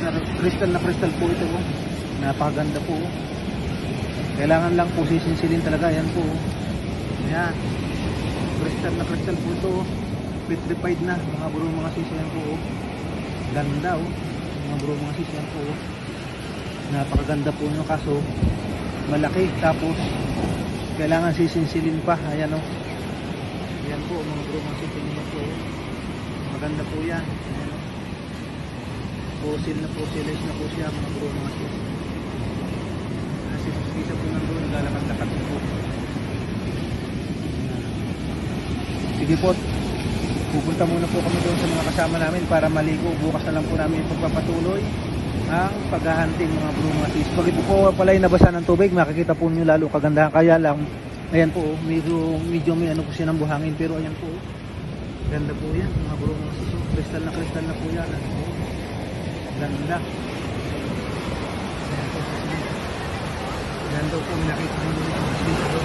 na crystal po ito. Oh. Napakaganda po. Oh. Kailangan lang po sisinsilin talaga. Yan po. Oh. Yan. Crystal na crystal po ito. Oh. Petrified na mga bro mga sis. Yan po. Oh. Ganda oh. Mga bro mga sis. Yan po. Oh. Napakaganda po nyo kaso malaki. Tapos kailangan sisinsilin pa. Ayan oh. Yan po mga bro mga sis. Yan po. Oh. Maganda po yan. Ayan oh. Fossil na fossilize na po siya mga bro mga sis. Kasi isa po nandun naglalakad-lakad po. Sige po, pupunta muna po kami doon sa mga kasama namin para maligo. Bukas na lang po namin pagpapatuloy ang paghahunting mga bro mga sis. Pag ito po pala yung nabasa ng tubig, makikita po nyo lalo kagandahan. Kaya lang ayan po medyo may ano po siya ng buhangin, pero ayan po ganda po yan mga bro mga sis. Kristal na po yan. Ganda. Ganda po nakita nyo dito.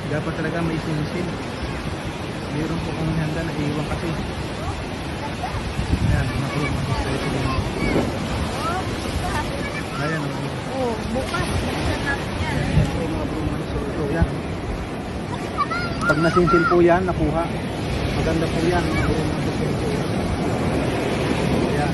Dapat talaga may sinsil. Mayroon po kong handa na iiwan kasi. Ayan, makulong mga sister. Ayan. Oh, bukas. Ayan po mga bro mga sister. Ito yan. Pag nasinsil po yan, nakuha. Maganda po yan mga bro mga sister. Ayan.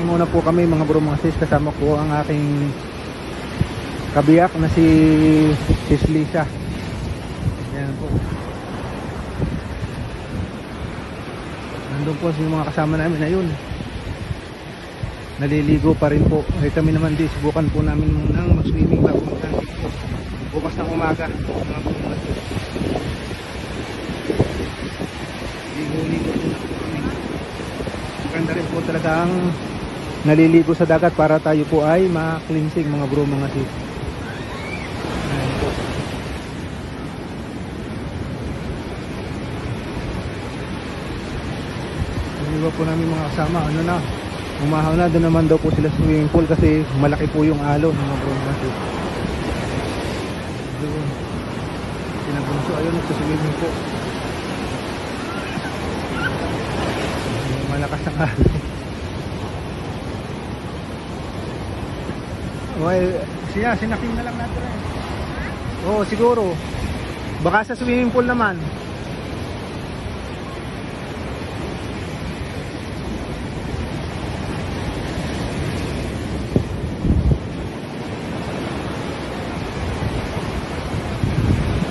Muna po kami mga bro mga sis, kasama ko ang aking kabiyak na si Sis Lisa. Ayan po. Nandun po yung mga kasama namin na yun. Naliligo pa rin po. Ay kami naman di subukan po namin munang mag-swimming bago mag-hunting po. Bukas ng umaga mga bro mga sis. Ligo-ligo po na po kami. Maganda rin po talaga ang naliligo sa dagat para tayo po ay ma-cleansing mga bro mga sis. Ayan po. Yung iba po namin mga kasama ano na, umahaw na, doon naman daw po sila swimming pool kasi malaki po yung alon mga bro mga sis. Doon pinabunso ayun nagsaswimming po. Malakas ang alon. Well, sinaking na lang natin eh. Oo, siguro. Baka sa swimming pool naman.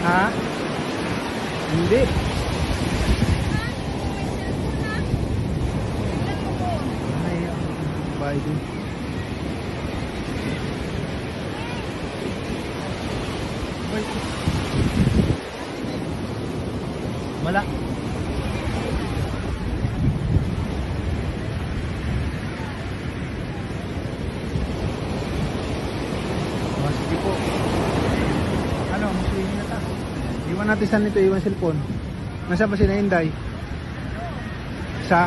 Ha? Hindi. Ay, Biden. Wala. Sige po. Ano, maswing na ta. Iwan natin saan nito, iwan cellphone. Nasa ba si Nainday? Sa?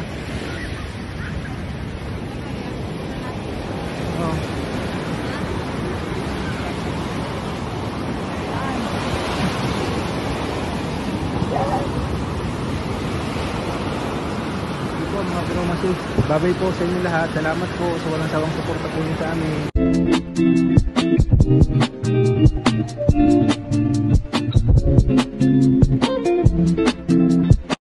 Oh. Mga bro mga sis, babay po sa inyo lahat. Salamat po sa walang sawang suporta po niyo sa amin.